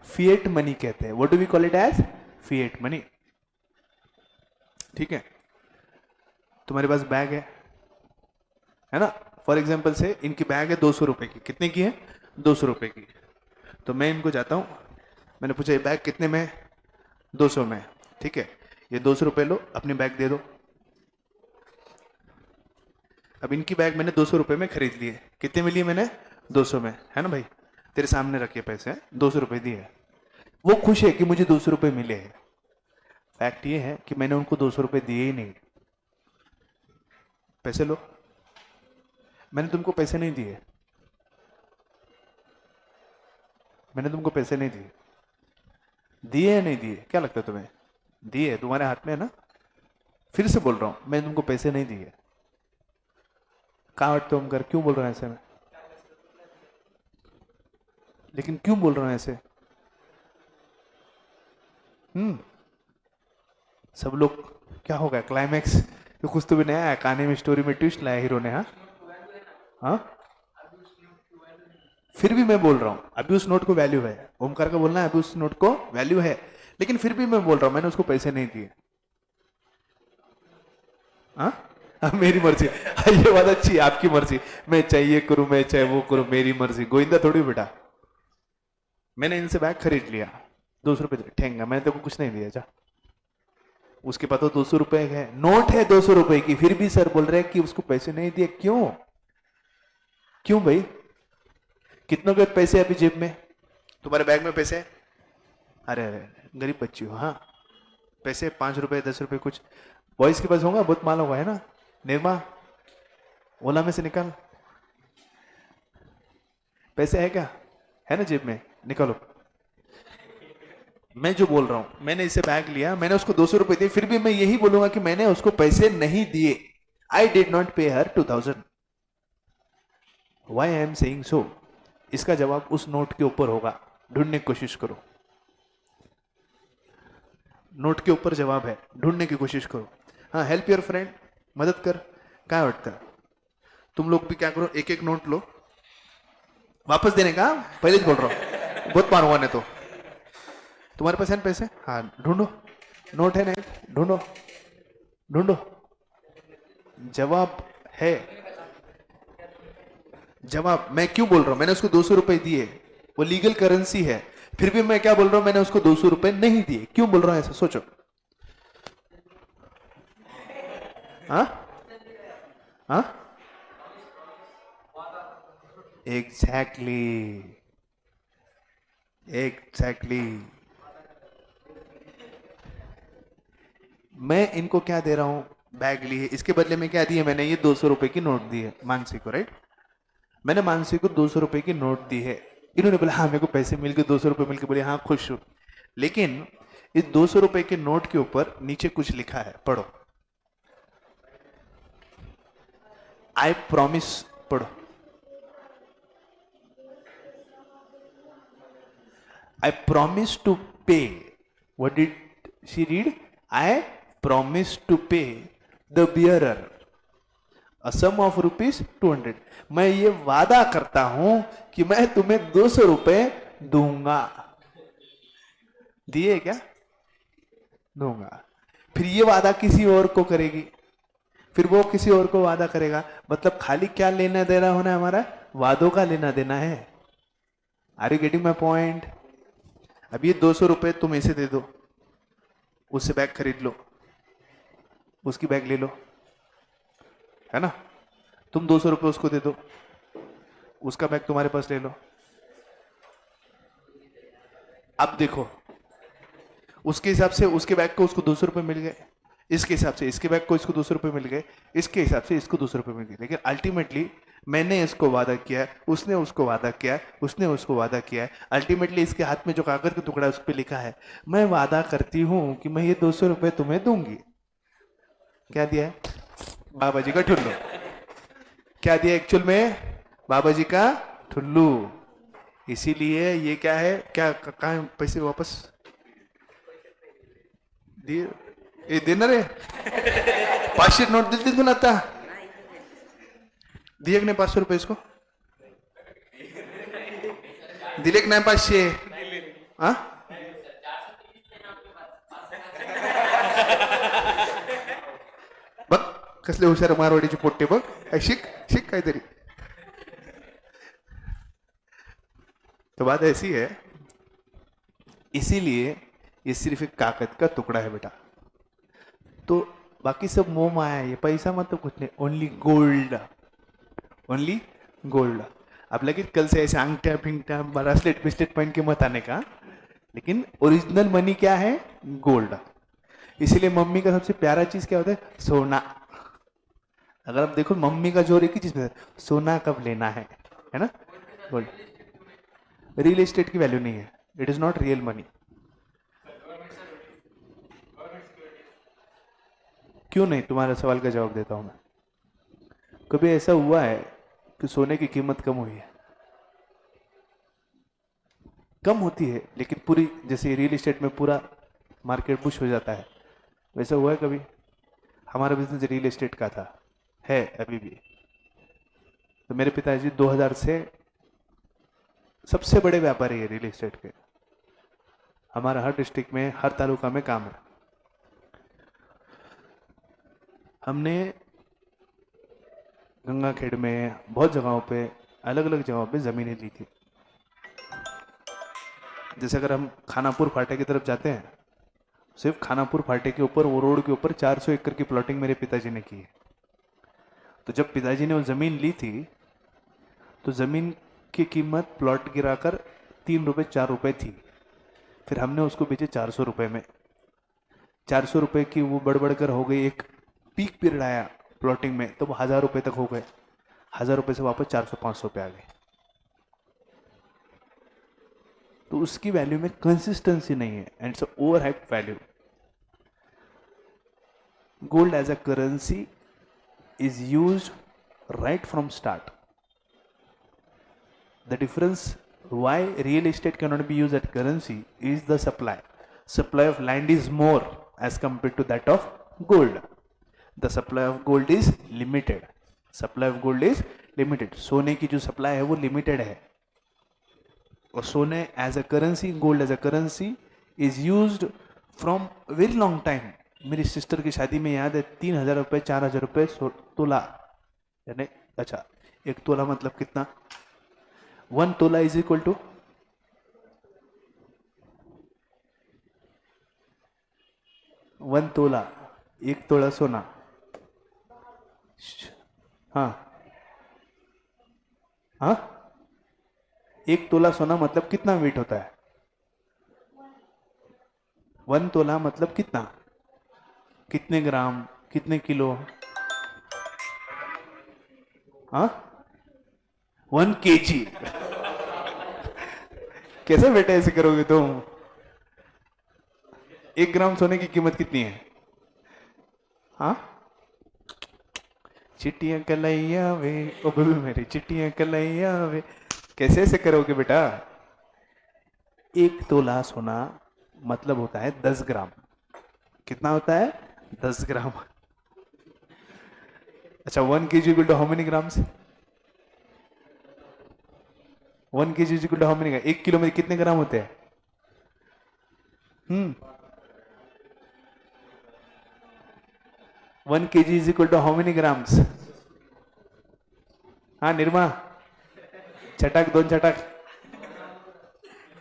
फिएट मनी कहते हैं. What do we call it as? Fiat money. ठीक है? तुम्हारे पास बैग है ना? फॉर एग्जाम्पल से इनकी बैग है 200 रुपए की. कितने की है? 200 रुपए की. तो मैं इनको जाता हूं, मैंने पूछा ये बैग कितने में? 200 में. ठीक है, ये 200 रुपए लो, अपनी बैग दे दो. अब इनकी बैग मैंने 200 रुपए में खरीद लिए. कितने में लिए मैंने? 200 में, है ना भाई? तेरे सामने रखे पैसे, 200 रुपए दिए. वो खुश है कि मुझे 200 रुपए मिले हैं. फैक्ट ये है कि मैंने उनको 200 रुपए दिए ही नहीं. पैसे लो, मैंने तुमको पैसे नहीं दिए, मैंने तुमको पैसे नहीं दिए. दिए या नहीं दिए? क्या लगता है तुम्हें? दिए, तुम्हारे हाथ में है ना. फिर से बोल रहा हूं, मैंने तुमको पैसे नहीं दिए. कहाँ हटते हो हम कर, क्यों बोल रहे हैं ऐसे में? लेकिन क्यों बोल रहे हैं ऐसे? सब लोग क्या हो गया? क्लाइमैक्स तो कुछ तो भी नया है, कहानी में स्टोरी में ट्विस्ट लाया हीरो ने. हाँ, फिर भी मैं बोल रहा हूं अभी उस नोट को वैल्यू है. ओमकार का बोलना है अभी उस नोट को वैल्यू है, लेकिन फिर भी मैं बोल रहा हूं मैंने उसको पैसे नहीं दिए. हाँ, मेरी मर्जी. ये बात अच्छी है, आपकी मर्जी. मैं चाहिए करूं, मैं चाहे वो करूं, मेरी मर्जी. गोविंदा थोड़ी बेटा. मैंने इनसे बैग खरीद लिया, 200 रुपए ठेंगा, मैंने तेको कुछ नहीं दिया. जा, उसके पास तो 200 रुपए है, नोट है 200 रुपए की, फिर भी सर बोल रहे हैं कि उसको पैसे नहीं दिए. क्यों? क्यों भाई? कितनों के पैसे अभी जेब में? तुम्हारे बैग में पैसे? अरे अरे गरीब बच्ची हो. हाँ, पैसे 5 रुपए 10 रुपए कुछ बॉयज के पास होगा, बहुत माल होगा, है ना? निर्मा, ओला में से निकाल. पैसे है क्या? है ना जेब में? निकालो। मैं जो बोल रहा हूं, मैंने इसे बैग लिया, मैंने उसको 200 रुपए दिए, फिर भी मैं यही बोलूंगा कि मैंने उसको पैसे नहीं दिए। आई did not pay her 2000। Why I am saying so? इसका जवाब उस नोट के ऊपर होगा, ढूंढने की कोशिश करो। नोट के ऊपर जवाब है, ढूंढने की कोशिश करो। हाँ, हेल्प योर फ्रेंड, मदद कर। क्या वाटता है? तुम लोग भी क्या करो, एक एक नोट लो, वापस देने का, पहले ही बोल रहा हूं, बहुत मारूंगा नहीं तो। तुम्हारे पास है ना पैसे? हाँ, ढूंढो, नोट है नहीं, ढूंढो ढूंढो। जवाब है, जवाब। मैं क्यों बोल रहा हूं मैंने उसको 200 रुपए दिए, वो लीगल करेंसी है, फिर भी मैं क्या बोल रहा हूं, मैंने उसको 200 रुपए नहीं दिए। क्यों बोल रहा हूं ऐसा? सोचो। हाँ हाँ, एग्जैक्टली एग्जैक्टली। मैं इनको क्या दे रहा हूं? बैग लिए, इसके बदले में क्या दिए मैंने? ये 200 रुपए की नोट दी है मानसी को, राइट? मैंने मानसी को 200 रुपए की नोट दी है। इन्होंने बोला हाँ मेरे को पैसे मिल गए, 200 रुपए मिल गए, बोले हाँ खुश हूं। लेकिन इस 200 रुपए के नोट के ऊपर नीचे कुछ लिखा है, पढ़ो। आई प्रॉमिस, पढ़ो। I promise to pay. What did she read? I promise to pay the bearer a sum of rupees 200. मैं ये वादा करता हूं कि मैं तुम्हें 200 रुपए दूंगा। दिए क्या? दूंगा। फिर ये वादा किसी और को करेगी, फिर वो किसी और को वादा करेगा। मतलब खाली क्या लेना देना होना हमारा? वादों का लेना देना है। Are you getting my point? अब ये 200 रुपए तुम इसे दे दो, उससे बैग खरीद लो, उसकी बैग ले लो, है ना? तुम 200 रुपए उसको दे दो, उसका बैग तुम्हारे पास ले लो। अब देखो, उसके हिसाब से उसके बैग को उसको 200 रुपए मिल गए, इसके हिसाब से इसके बैग को इसको 200 रुपए मिल गए, इसके हिसाब से इसको 200 रुपए मिल गए। लेकिन अल्टीमेटली मैंने इसको वादा किया, उसने उसको वादा किया, उसने उसको वादा किया। अल्टीमेटली इसके हाथ में जो कागज का टुकड़ा है उस पर लिखा है, मैं वादा करती हूं कि मैं ये 200 रुपए तुम्हें दूंगी। क्या दिया है? बाबा जी का ठुल्लू। क्या दिया एक्चुअल में? बाबा जी का ठुल्लू। इसीलिए ये क्या है, क्या कहाँ पैसे वापस दिए? ये देना रे 500 नोट दिल दिल आता दिए कि नाही 500 रुपये इसको? दिले की नाही 500? हा? बघ कसले हुशार मारवाडीचे पोट्टे, बघ शिक शिक काहीतरी। तो बात ऐसी है, इसीलिए ये सिर्फ एक कागज का टुकड़ा है बेटा। तो बाकी सब मोह माया है, ये पैसा मतलब कुछ नहीं, ओनली गोल्ड, ओनली गोल्ड। अब लगे कल से ऐसे अंगठा फिंगटा ब्रासलेट ब्रेसलेट पहन के मत आने का, लेकिन ओरिजिनल मनी क्या है? गोल्ड। इसीलिए मम्मी का सबसे प्यारा चीज क्या होता है? सोना। अगर आप देखो मम्मी का जोर एक ही चीज में, सोना कब लेना है ना? गोल्ड। रियल एस्टेट की वैल्यू नहीं है, it is not real money. क्यों नहीं? तुम्हारे सवाल का जवाब देता हूं मैं। कभी ऐसा हुआ है कि सोने की कीमत कम हुई है? कम होती है, लेकिन पूरी, जैसे रियल एस्टेट में पूरा मार्केट पुश हो जाता है, वैसा हुआ है कभी? हमारा बिजनेस रियल एस्टेट का था, है अभी भी। तो मेरे पिताजी 2000 से सबसे बड़े व्यापारी है रियल एस्टेट के। हमारा हर डिस्ट्रिक्ट में, हर तालुका में काम है। हमने गंगाखेड़ में, बहुत जगहों पे, अलग अलग जगहों पे ज़मीनें ली थी। जैसे अगर हम खानापुर फाटे की तरफ जाते हैं, सिर्फ खानापुर फाटे के ऊपर, वो रोड के ऊपर 400 एकड़ की प्लॉटिंग मेरे पिताजी ने की है। तो जब पिताजी ने वो ज़मीन ली थी, तो ज़मीन की कीमत प्लॉट गिराकर 3 रुपये 4 रुपये थी। फिर हमने उसको बेचे 400 रुपये में। 400 रुपये की वो बढ़ बढ़कर हो गई, एक पीक पीरियड आया प्लॉटिंग में, तो वो 1000 रुपये तक हो गए। 1000 रुपये से वापस 400-500 पे आ गए। तो उसकी वैल्यू में कंसिस्टेंसी नहीं है and it's over hyped value. Gold as a currency is used right from start. The difference why real estate cannot be used as currency is the supply. Supply of land is more as compared to that of gold. The supply of gold is limited. Supply of gold is limited. सोने की जो supply है वो limited है. और सोने as a currency, gold as a currency is used from very long time. मेरी सिस्टर की शादी में याद है 3,000 रुपये 4,000 रुपये तोला, यानी अच्छा 1 तोला मतलब कितना, 1 तोला इज इक्वल टू 1 तोला, 1 तोला सोना. हाँ हाँ, 1 तोला सोना मतलब कितना वेट होता है? 1 तोला मतलब कितना, कितने ग्राम, कितने किलो? हाँ, 1 kg. कैसे बेटा ऐसे करोगे तुम? 1 ग्राम सोने की कीमत कितनी है? हाँ, चिट्टियां कलैया वे, ओ बेबी मेरी चिट्टियां कलैया वे. कैसे ऐसे करोगे बेटा? 1 तोला सोना मतलब होता है 10 ग्राम. कितना होता है? 10 ग्राम. अच्छा 1 kg equal to how many grams? 1 kg equal to how many? 1 kilo में कितने ग्राम होते हैं? 1 kg is equal to how many grams? हाँ निर्मा, छटक 2 छटक.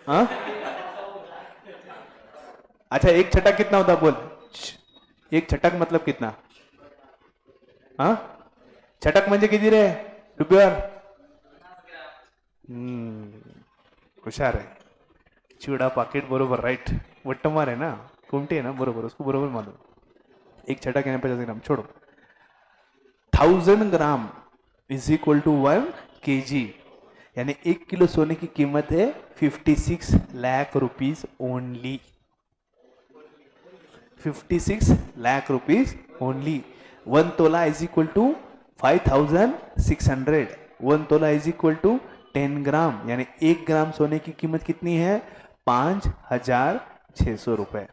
हाँ अच्छा 1 छटक कितना होता बोल? 1 छटक मतलब कितना? हाँ छटक म्हणजे किती रे डुब्यावर? हुशार आहे. चिवडा पाकिट बरोबर राइट. वट्टमार है ना, कोमटी है ना, बरोबर, उसको बरोबर मालूम. 1 छटक यानी 50 ग्राम. छोड़ो. 1000 gram is equal to 1 kg, यानी 1 किलो सोने की कीमत है 56 lakh rupees only. 56 lakh rupees only. 1 तोला इज इक्वल टू 5,600. 1 तोला इज इक्वल टू 10 ग्राम, यानी 1 ग्राम सोने की कीमत कितनी है? 5,600 रुपए.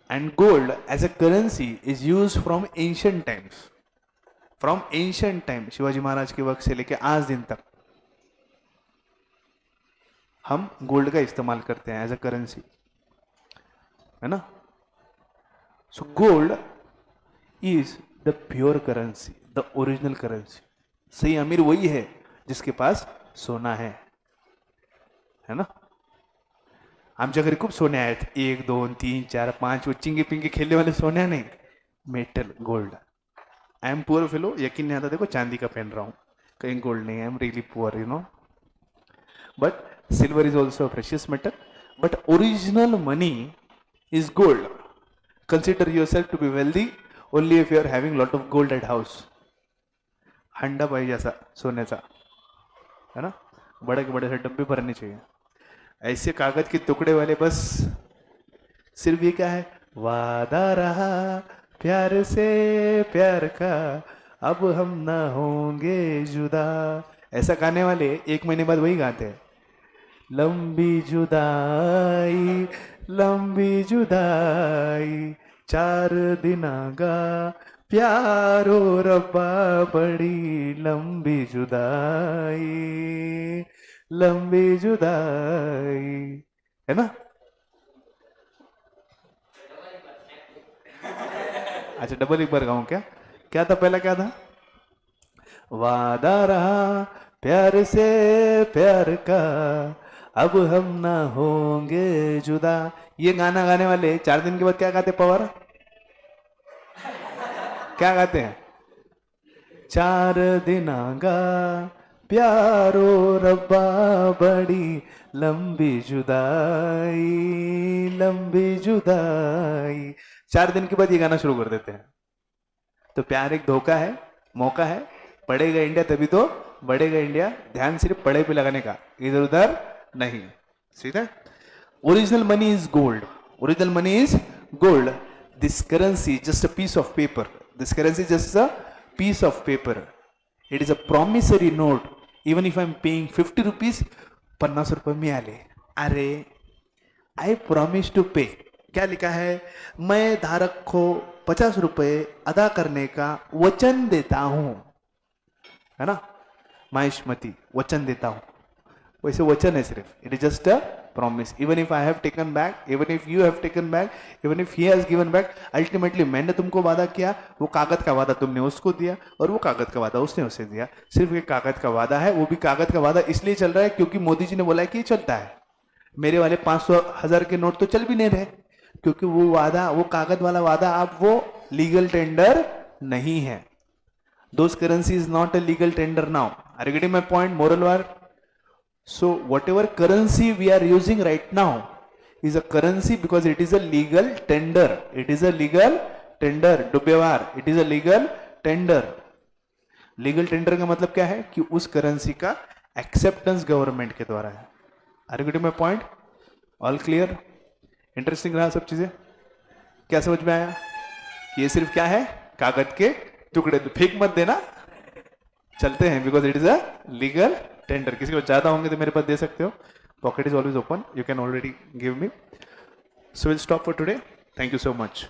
And gold as a currency is use from ancient times. From ancient time, Shivaji Maharaj के वक्त से लेकर आज दिन तक हम गोल्ड का इस्तेमाल करते हैं एज अ करेंसी, है ना. So gold is the pure currency, the original currency. सही अमीर वही है जिसके पास सोना है ना. आमच्या घरी खूप सोने आहेत, 1 2 3 4 5. वो चिंगे पिंगे खेलने वाले सोने नहीं, metal gold. I am poor fellow, यकीन नहीं आता. देखो चांदी का पहन रहा हूं, कहीं गोल्ड नहीं. I am really poor you know. But silver is also precious metal. But original money is gold. Consider yourself to be wealthy only if you are having lot of gold at house. हंडा पाहिजे ऐसा सोने का, है ना. बड़े बड़े से डब्बे भरने चाहिए. ऐसे कागज के टुकड़े वाले बस. सिर्फ ये क्या है? वादा रहा प्यार से प्यार का, अब हम ना होंगे जुदा. ऐसा गाने वाले 1 महीने बाद वही गाते हैं. लंबी जुदाई लंबी जुदाई 4 दिनागा प्यारो रब्बा बड़ी लंबी जुदाई लंबी जुदाई, है ना. अच्छा डबल एक बार गाऊं क्या? क्या था पहला, क्या था? वादा रहा प्यार से प्यार का, अब हम ना होंगे जुदा. ये गाना गाने वाले 4 दिन के बाद क्या गाते पवार? क्या गाते हैं? 4 दिनागा प्यारो रब्बा बड़ी लंबी जुदाई लंबी जुदाई. 4 दिन के बाद ये गाना शुरू कर देते हैं. तो प्यार एक धोखा है, मौका है. पढ़ेगा इंडिया तभी तो बढ़ेगा इंडिया. ध्यान सिर्फ पढ़े पे लगाने का, इधर उधर नहीं. See that? Original money is gold. Original money is gold. This currency is just a piece of paper. This currency is just a piece of paper. It is a promissory note. Even if I am paying 50 rupees, 50 रुपये मिळाले. अरे, I promise to pay. क्या लिखा है? मैं धारक को 50 रुपये अदा करने का वचन देता हूं, है ना? माहिष्मति, वचन देता हूं. वैसे वचन है सिर्फ. It is just a promise. Even if I have taken back, even if you have taken back, even if he has given back, ultimately मैंने तुमको वादा किया, वो कागज का वादा तुमने उसको दिया और वो कागज का वादा उसने उसे दिया. सिर्फ एक कागज का वादा है. वो भी कागज का वादा इसलिए चल रहा है क्योंकि मोदी जी ने बोला है कि ये चलता है. मेरे वाले 500,000 के नोट तो चल भी नहीं रहे क्योंकि वो वादा, वो कागज वाला वादा, आप वो लीगल टेंडर नहीं है. Those currency is not a legal tender now. Are you getting my point? Moral war. So whatever currency we are using right now is a currency because it is a legal tender. It is a legal tender. Dubbewar. It is a legal tender. Legal tender का मतलब क्या है कि उस currency का acceptance government के द्वारा है. Are you getting my point? All clear? Interesting रहा सब चीजें? क्या समझ में आया? ये सिर्फ क्या है? कागज के टुकड़े. फेंक मत देना, चलते हैं because it is a legal tender. किसी को ज्यादा होंगे तो मेरे पास दे सकते हो. Pocket is always open. You can already give me. So will stop for today. Thank you so much.